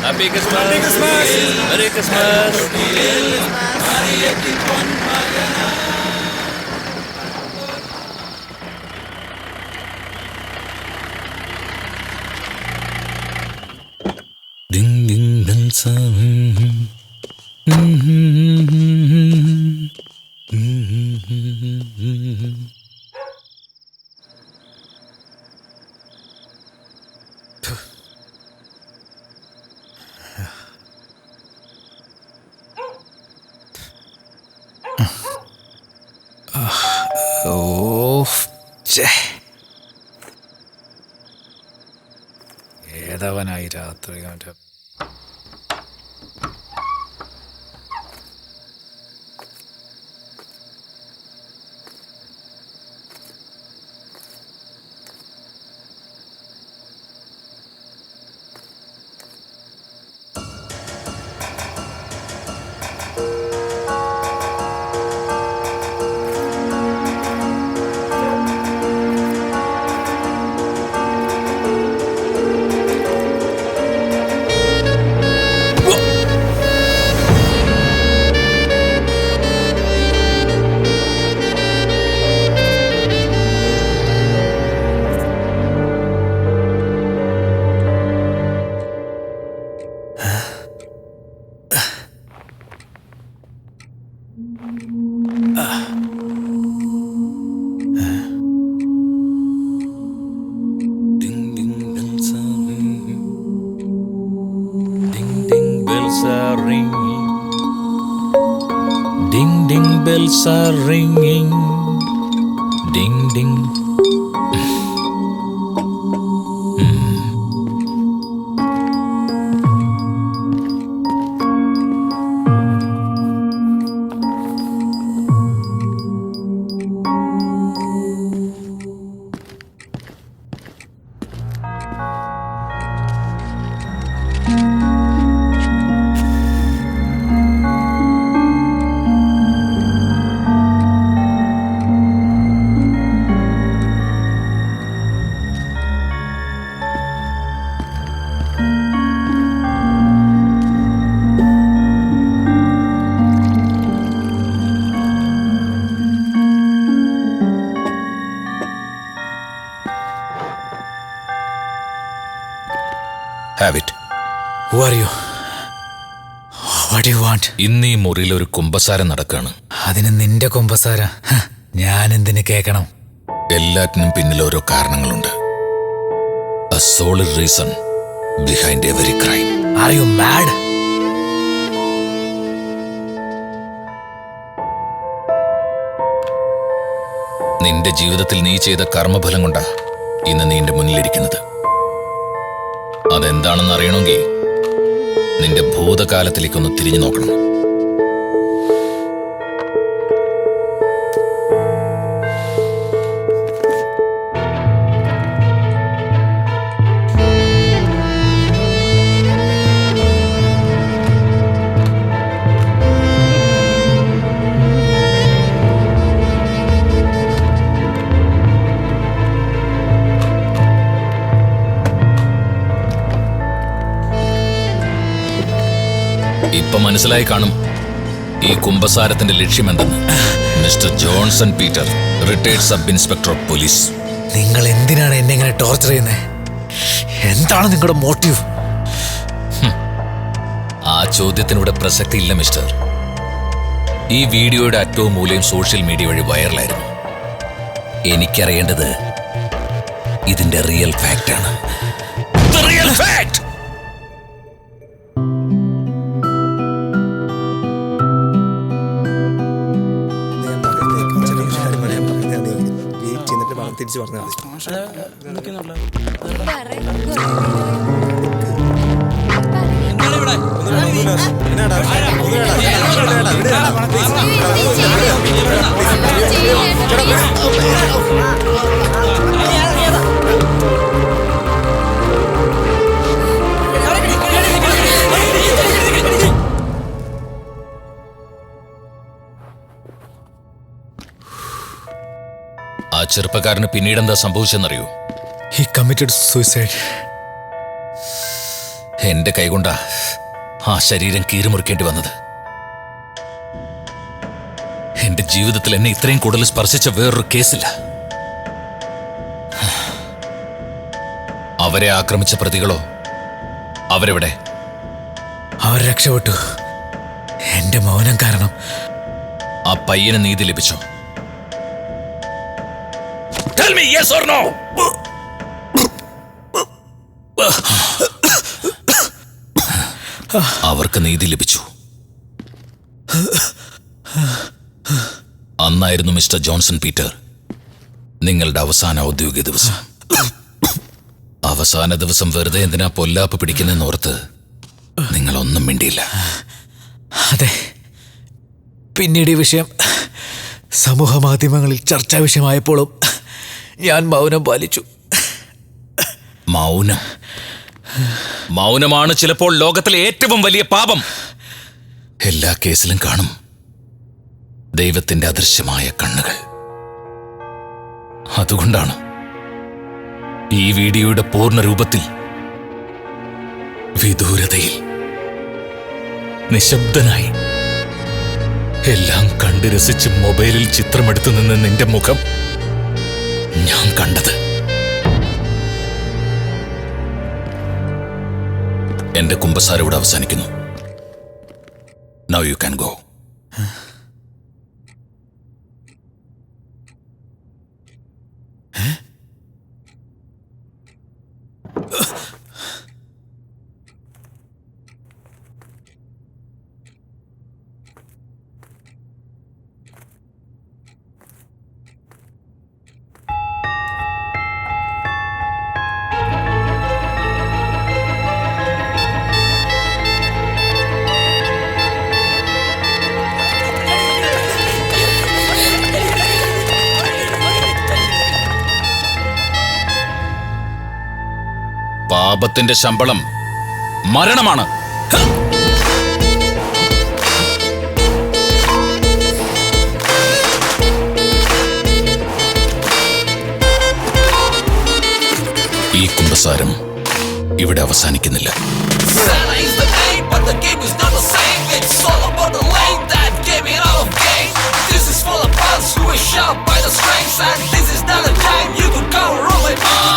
Happy Christmas! Happy Christmas! Merry Christmas! Ding ding bells are ringing. ഏതവനായി രാത്രി കണ്ട് Ding ding bells are ringing. Ding ding. Have it. Who are you? What do you want? ഇന്ന് ഈ മുറിയിൽ ഒരു കുമ്പസാരം നടക്കാണ്. അതിന് നിന്റെ കുമ്പസാര ഞാൻ എന്തിനു കേൾക്കണം? എല്ലാറ്റിനും പിന്നിൽ ഓരോ കാരണങ്ങളുണ്ട്. A solid reason behind every crime. Are you mad? നിന്റെ ജീവിതത്തിൽ നീ ചെയ്ത കർമ്മഫലം കൊണ്ടാ ഇന്ന് നീ എന്റെ മുന്നിലിരിക്കുന്നത്. അതെന്താണെന്ന് അറിയണമെങ്കിൽ നിന്റെ ഭൂതകാലത്തിലേക്കൊന്ന് തിരിഞ്ഞു നോക്കണം. ഇപ്പൊ മനസ്സിലായി കാണും ഈ കുമ്പസാരത്തിന്റെ ലക്ഷ്യമെന്തെന്ന്. Mister Johnson Peter, retired sub inspector of police. നിങ്ങൾ എന്തിനാണ് എന്നെ ഇങ്ങനെ ടോർച്ചർ ചെയ്യുന്നത്? എന്താണ് നിങ്ങളുടെ മോട്ടീവ്? ആ ചോദ്യത്തിനിവിടെ പ്രസക്തിയില്ല മിസ്റ്റർ. ഈ വീഡിയോയുടെ അറ്റവും മൂലയും സോഷ്യൽ മീഡിയ വഴി വൈറലായിരുന്നു. എനിക്കറിയേണ്ടത് ഇതിന്റെ റിയൽ ഫാക്റ്റാണ്. ആ ചെറുപ്പക്കാരന് പിന്നീട് എന്താ സംഭവിച്ചെന്നറിയോ? He committed suicide. എന്റെ കൈകൊണ്ടാ ആ ശരീരം കീറിമുറിക്കേണ്ടി വന്നത്. എന്റെ ജീവിതത്തിൽ എന്നെ ഇത്രയും കൂടുതൽ സ്പർശിച്ച വേറൊരു കേസില്ല. അവരെ ആക്രമിച്ച പ്രതികളോ? അവരെവിടെ? അവർ രക്ഷപ്പെട്ടു. എന്റെ മൗനം കാരണം. ആ പയ്യന് നീതി ലഭിച്ചോ? Tell me yes or no. അവർക്ക് നീതി ലഭിച്ചു. അന്നായിരുന്നു മിസ്റ്റർ ജോൺസൺ പീറ്റർ നിങ്ങളുടെ അവസാന ഔദ്യോഗിക ദിവസം. അവസാന ദിവസം വെറുതെ എന്തിനാ പൊല്ലാപ്പ് പിടിക്കുന്നതെന്നോർത്ത് നിങ്ങളൊന്നും മിണ്ടിയില്ല. അതെ, പിന്നീട് ഈ വിഷയം സമൂഹ മാധ്യമങ്ങളിൽ ചർച്ചാ വിഷയമായപ്പോഴും ഞാൻ മൗനം പാലിച്ചു. മൗനമാണ് ചിലപ്പോൾ ലോകത്തിലെ ഏറ്റവും വലിയ പാപം. എല്ലാ കേസിലും കാണും ദൈവത്തിന്റെ അദൃശ്യമായ കണ്ണുകൾ. അതുകൊണ്ടാണ് ഈ വീഡിയോയുടെ പൂർണ്ണ രൂപത്തിൽ വിദൂരതയിൽ നിശബ്ദനായി എല്ലാം കണ്ട് രസിച്ച് മൊബൈലിൽ ചിത്രമെടുത്തു നിന്ന് നിന്റെ മുഖം ഞാൻ കണ്ടത്. എന്റെ കുമ്പസാരം ഇവിടെ അവസാനിക്കുന്നു. Now you can go. പാപത്തിന്റെ ശമ്പളം മരണമാണ്. ഈ കുമ്പസാരം ഇവിടെ അവസാനിക്കുന്നില്ല. This is for the ones who are sharp by the strengths, and this is not a time you could go rolling on.